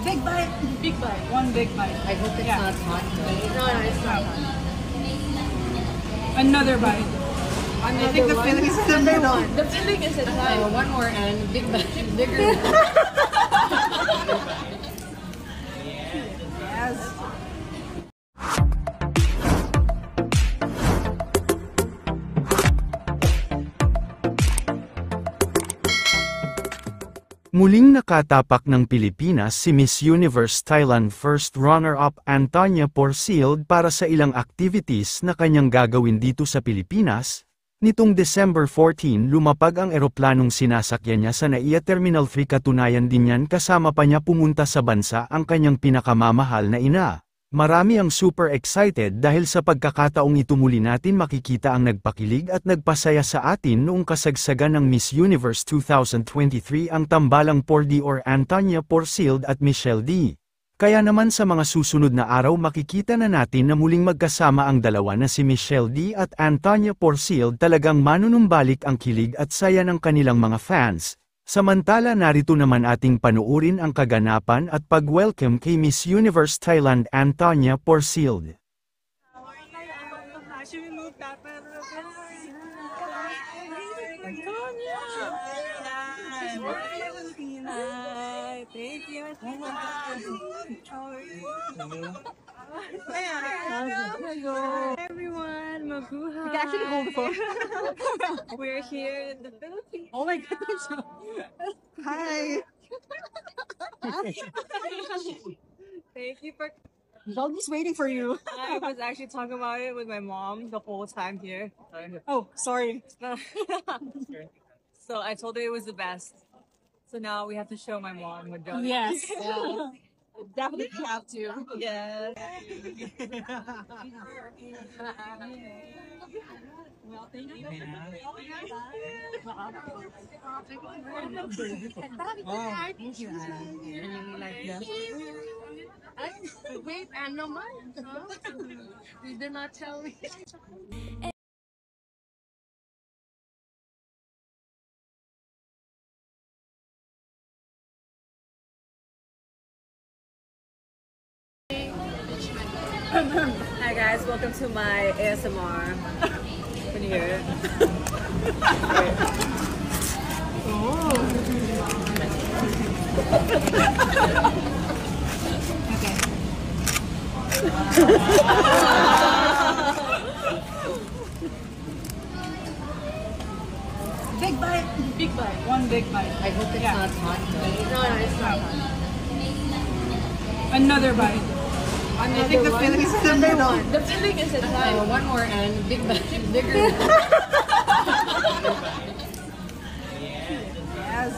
Big bite. Big bite. One big bite. I hope it's not hot though. No, it's not. Another bite. I think the filling is in the middle. The filling is inside. One more and big bite. Bigger. Yes. Muling nakatapak ng Pilipinas si Miss Universe Thailand first runner-up Antonia Porcilde para sa ilang activities na kanyang gagawin dito sa Pilipinas. Nitong December 14 lumapag ang eroplanong sinasakyan niya sa NAIA Terminal 3 katunayan din yan kasama pa niya pumunta sa bansa ang kanyang pinakamamahal na ina. Marami ang super excited dahil sa pagkakataong ito muli natin makikita ang nagpakilig at nagpasaya sa atin noong kasagsagan ng Miss Universe 2023 ang tambalang Pordy or Antonia Porcilde at Michelle D. Kaya naman sa mga susunod na araw makikita na natin na muling magkasama ang dalawa na si Michelle D at Antonia Porcilde talagang manunumbalik ang kilig at saya ng kanilang mga fans. Samantala narito naman ating panuurin ang kaganapan at pag-welcome kay Miss Universe Thailand Antonia Porcilde. Thank you. Hello everyone, mabuhay. You can actually hold the phone. We're here in the Philippines. Oh my goodness. Hi. Thank you for. Doggy's waiting for you. I was actually talking about it with my mom the whole time here. Oh, sorry. So I told her it was the best. So now we have to show my mom with Johnny. Yes. Yeah. Definitely have to. Yes. Well, thank you. Thank you, Anna. I really like that. Wait, and no mind. You did not tell me. Hi guys, welcome to my ASMR. Can you hear it? Big bite. Big bite. One big bite. I hope it's not hot though. No, it's not. Another bite. I think the filling is in the middle. The filling is inside. One more and big bite. Bigger. Yes.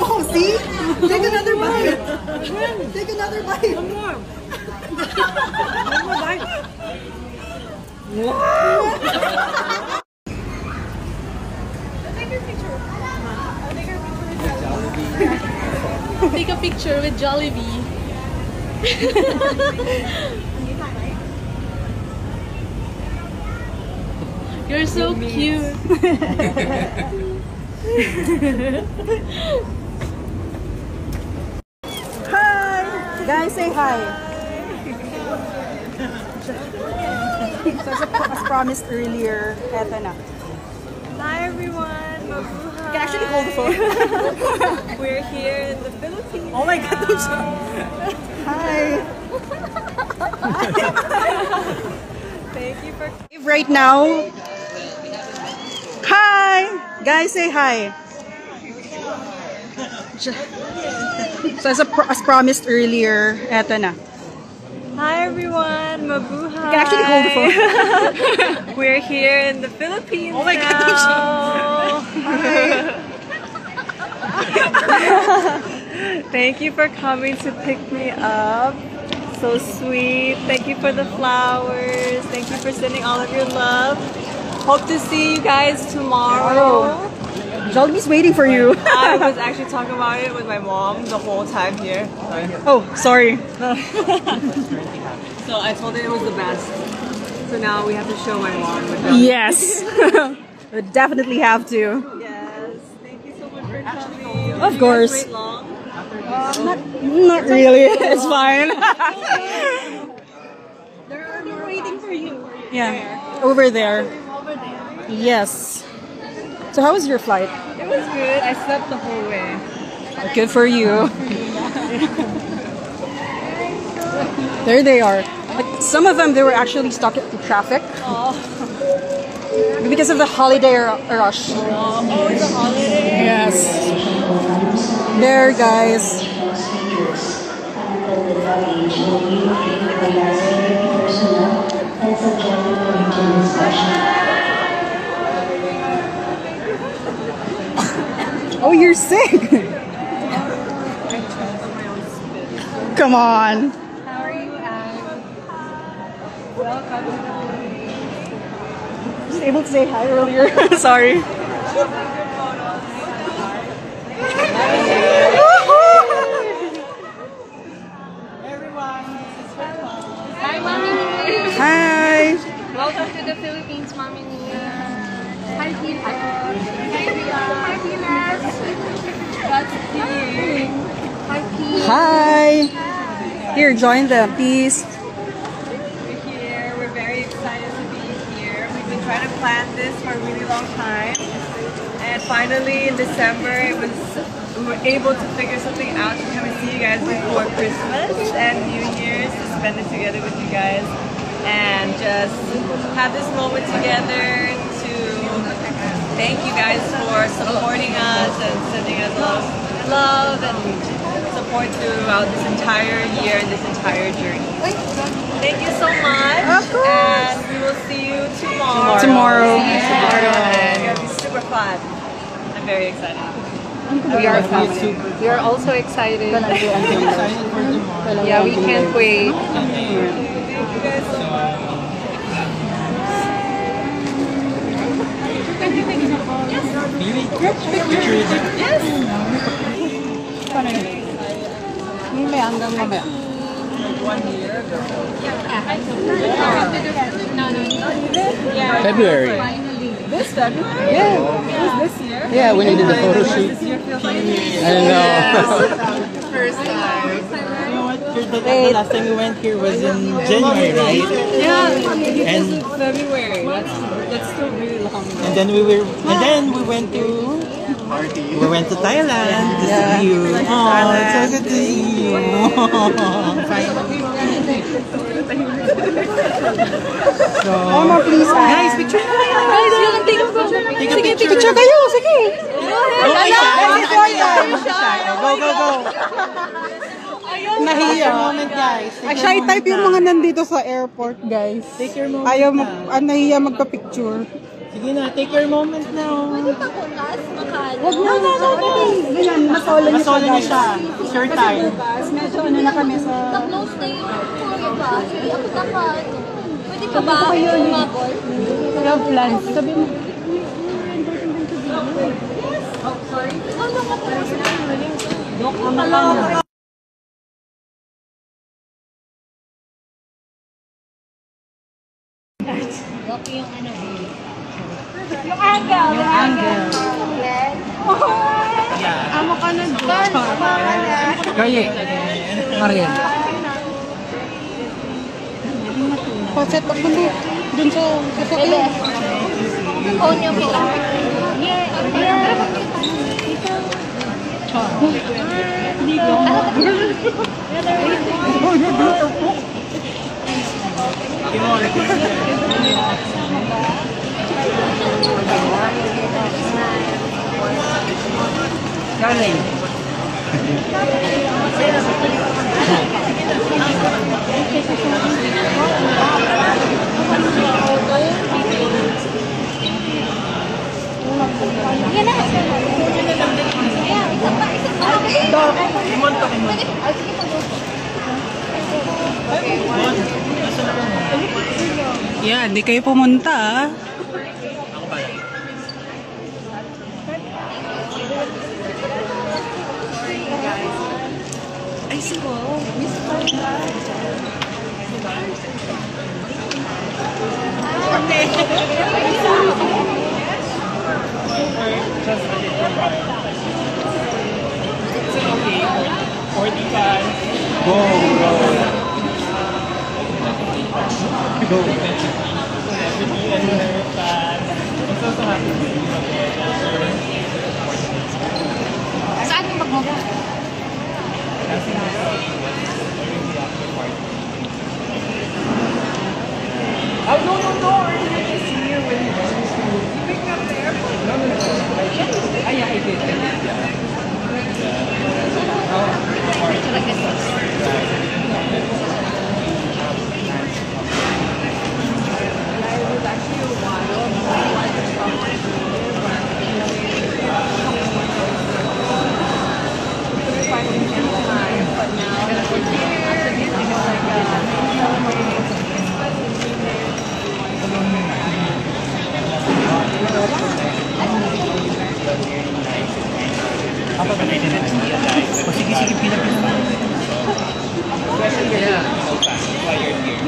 Oh, see? Take another bite. Take another bite. One more. One more bite. Take a picture with Jollibee. You're so cute. Hi! Guys, say hi. So as promised earlier, eto na. Hi everyone! Mabuhay! You can actually hold the phone. We're here in the Philippines. Oh my goodness. Hi! Thank you for... Right now. Hi! Guys, say hi. So as promised earlier, eto na. Hi everyone! Mabuhay! You can actually hold the phone. We're here in the Philippines. Oh my goodness. Thank you for coming to pick me up. So sweet. Thank you for the flowers. Thank you for sending all of your love. Hope to see you guys tomorrow. Jolly's waiting for you. I was actually talking about it with my mom the whole time here. Oh, sorry. So I told her it was the best. So now we have to show my mom. With them. Yes. We definitely have to. Yes. Thank you so much for coming. Of course. Wait long? Not really. It's fine. They're waiting for you. Yeah. Over there. Over there. Yes. So how was your flight? It was good. I slept the whole way. Good for you. There they are. Like some of them, they were actually stuck in traffic Oh, because of the holiday rush. oh, it's a holiday. Yes. There, guys. Oh, you're sick. Come on. How are you, Anne? Welcome to I was able to say hi earlier. Sorry. Hi, Mommy Nia. Hi. Welcome to the Philippines, Mommy Nia. Hi, Tina. Hi, Tina. That's cute. Hi, Tina. Hi. Here, join them, please. We're here. We're very excited to be here. We've been trying to plan this for a really long time. And finally, in December, we were able to figure something out to come and see you guys before Christmas and New Year's, to spend it together with you guys and just have this moment together to thank you guys for supporting us and sending us a lot of love and support throughout this entire year and this entire journey. Thank you so much. Of course. And we will see you tomorrow. Tomorrow. See you tomorrow. And it's going to be super fun. I'm very excited. We are We are also excited. Yeah, we can't wait. Thank you guys so much. February. This February? Yeah. It was this year? Yeah, when you did the photo shoot. This year feels like I know. first time. You know what? The last time we went here was in January, right? Yeah, And February. That's still really long. and then we went to Thailand to see you. Oh, it's so good to see you. Mama, please. Guys, picture na kayo. Guys, you can take a photo. Take a picture. Picture kayo. Sige. Go, go, go. Nahiya. Moment, guys. Ay, shy type yung mga nandito sa airport, guys. Take your moment Ayaw na. nahiya magpa-picture. Sige na, take your moment now. Wag na. Ganyan, masolo niya Masolo niyo siya. It's your time. Medyo ano na kami sa... Close na yung kuya ba? Hindi ako pwede ka ba umabol? Yung plans. Sabi mo. Amo ka na dyan. Kaya. Marian. Set up mo dun sa sasakyan. Phone niyo kita. Darling. Yan na. Ayan, isa pa. Yeah, di kayo pumunta ah. Ay, sigo. Miss Just a little more. Is it okay? 45. Go, go. Go. And her fast. I'm so happy to see you again. Saan yung magmamahal? Oh, no, no, no. We're going to see you when you pick me up at the airport. No, no, no. Yeah, I did. Ako ba na didn't realize? O sige, sige, pila-pila. Especially your Filipino fans, why you're here.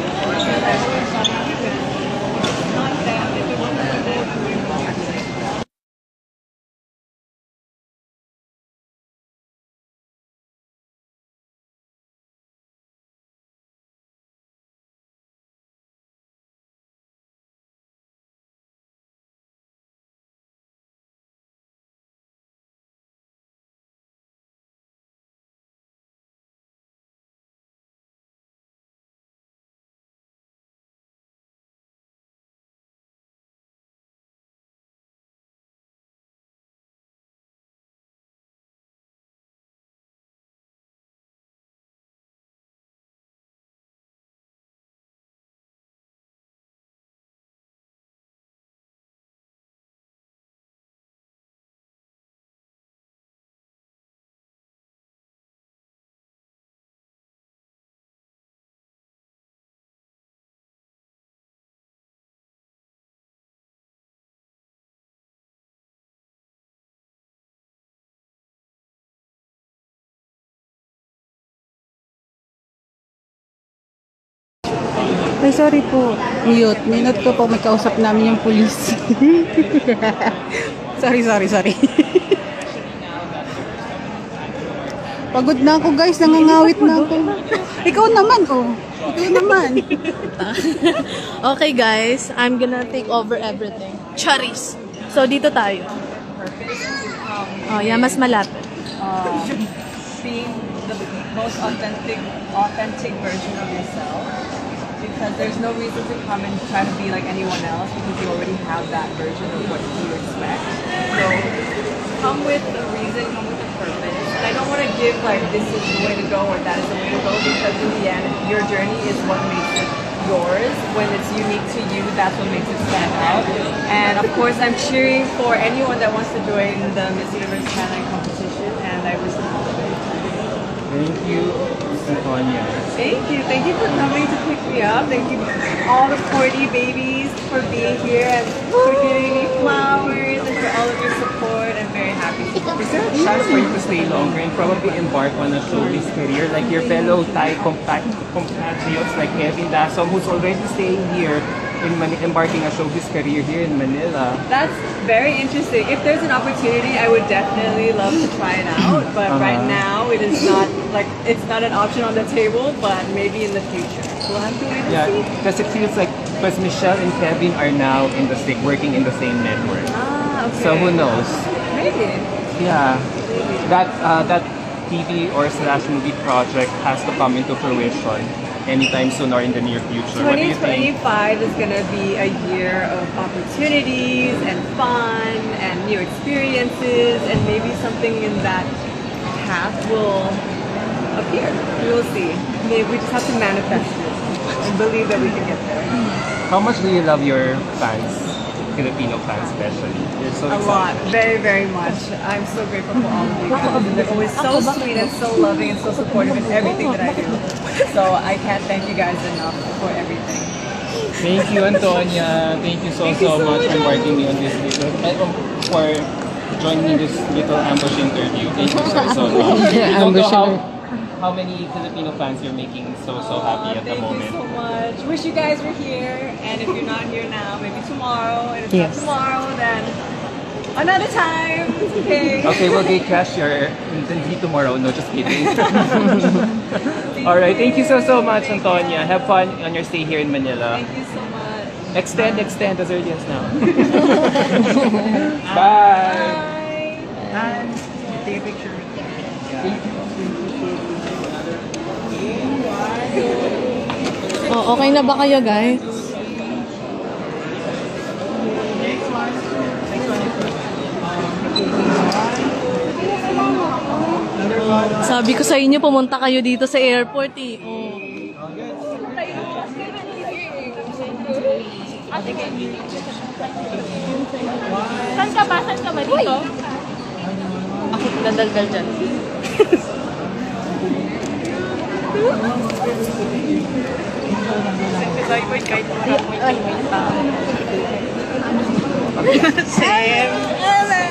Ay, sorry po. Mute. Minute ko po may kausap namin yung police. sorry. Pagod na ako guys. Nangangawit na ako. Ikaw naman, oh. Ikaw naman. Okay guys, I'm gonna take over everything. Charis! So dito tayo. Oh yeah, mas malapit. Being the most authentic version of yourself, because there's no reason to come and try to be like anyone else, because you already have that version of what you expect. So come with a reason, come with a purpose. And I don't want to give like this is the way to go or that is the way to go, because in the end your journey is what makes it yours. When it's unique to you, that's what makes it stand out. And of course I'm cheering for anyone that wants to join the Miss Universe Thailand competition, and I wish them all the best. Thank you, Antonia. Thank you for coming to pick me up. Thank you all the Cordy babies for being here and for giving me flowers and for all of your support. I'm very happy. Is there a chance for you to stay longer and probably embark on a showbiz career like your fellow Thai compatriots like Kevin Dasom, who's already staying here in embarking a showbiz career here in Manila? That's very interesting. If there's an opportunity, I would definitely love to try it out. But right now, it is not like it's not an option on the table. But maybe in the future, we'll have to wait and see. Because it feels like because Michelle and Kevin are now in the working in the same network. Okay. So who knows? Maybe. Yeah, that TV or / movie project has to come into fruition anytime soon or in the near future. What do you think? 2025 is going to be a year of opportunities and fun and new experiences, and maybe something in that path will appear. We will see. Maybe we just have to manifest it and believe that we can get there. How much do you love your fans? Filipino fans especially. You're so A excited. lot, very, very much. I'm so grateful for all of you guys. They're always so sweet and so loving and so supportive in everything that I do. So I can't thank you guys enough for everything. Thank you, Antonia. Thank you so much for inviting me on this little, for joining me this little ambush interview. Thank you so much. I don't know how many Filipino fans you're making so happy at the moment. Thank you so much. Wish you guys were here. And if you're not here now, maybe tomorrow. And if not tomorrow, then another time. Okay. Okay, we'll gate crash your intensity tomorrow. No, just kidding. Alright, thank you so much, Antonia. Have fun on your stay here in Manila. Thank you so much. Extend as early as now. Bye! Bye. Take a picture. Oh, okay na ba kayo, guys? Sabi ko sa inyo, pumunta kayo dito sa airport eh. Oh. Saan ka ba? Saan ka ba dito? Ako dadalgal dyan.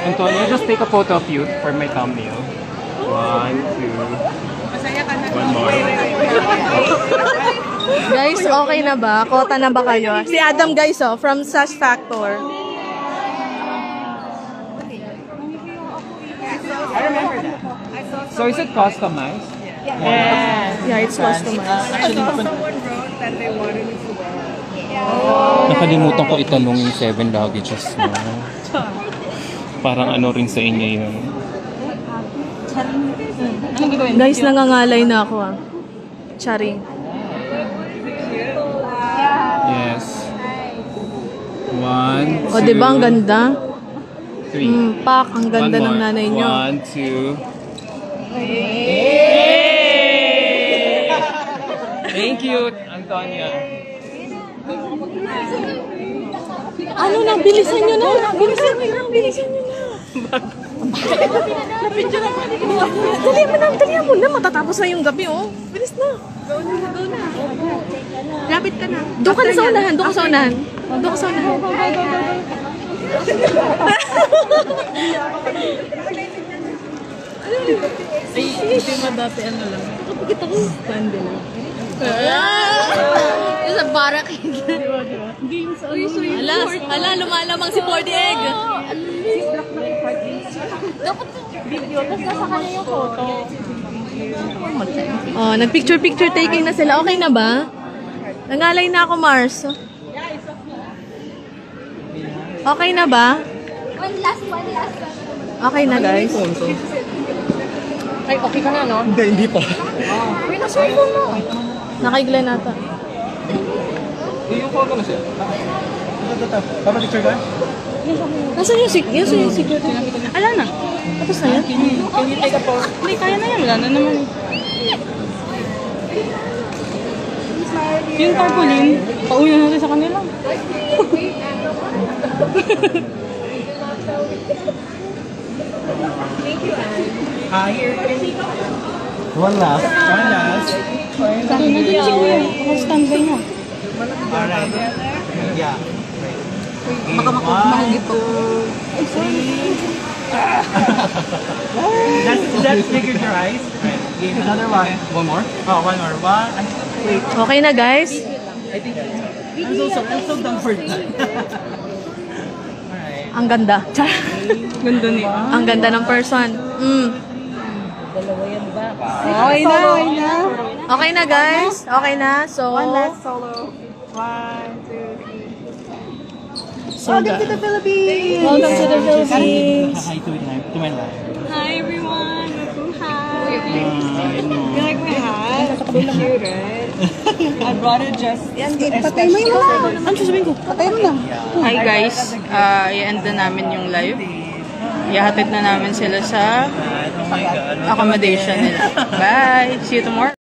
Antonia, just take a photo of you for my thumbnail. 1, 2. One more. Guys, okay na ba? Kota na ba kayo? Si Adam, guys, oh, from Sash Factor. I remember that. So is it customized? Yeah, it's customized. Someone wrote that they wanted me to wear. Nakalimutan ko itanong yung 7 luggages mo. Parang ano rin sa inyo yun. Guys, nangangalay na ako ah. Charing. Yes. 1, 2, O, diba ang ganda? 3. Pak, ang ganda ng nanay nyo. 1, 2. Thank you, Antonia. Ano na? Bilisan nyo na! Bilisan nyo na! Dalihan mo na! Matatapos na yung gabi, oh. Bilis na. Go na. Lapit ka na. Doon ka na sa unahan. Doon ka sa unahan. Ito yung dati ano lang. Kapagit ako. Pande lang. Yung sa barak. Ala, lumalamang si Porty Egg. Dapat video. Tapos nasa kanya yung photo. Oh, nag-picture taking na sila. Okay na ba? Nangalay na ako, Mars. Okay na ba? One last. Okay na, guys. Ay, okay ka na, no? Hindi pa. Uy, nasa phone mo. Nakaiglan nata. Yung photo na siya. Papa-picture ka? Nasaan yung security? Ala na. Tapos na yan? Can you take a photo? Hindi, kaya na yan. Wala na naman. Yung tarpaulin, pauwi na natin sa kanila. One last. Sabi na din si Kuya. Naka-standby na. Alright. Yeah. Baka mahugip po. That's bigger your eyes. Right. Give another one. One more? Oh, one more. Wait. Okay na, guys? I'm so done for that. Alright. Ang ganda. Ganda niya. Ang ganda ng person. Okay na. Okay na, guys? Okay na? So, One last solo. 1, 2, 3. welcome to the Philippines! Welcome to the Philippines! Hi to my life. Hi everyone! Hi! You like my hat? Cute, right? I brought it just Patay mo yung mga. Ano sasabihin ko? Patay mo lang. Hi guys, i-end na namin yung live. Ihatid na namin sila sa accommodation nila. Bye! See you tomorrow!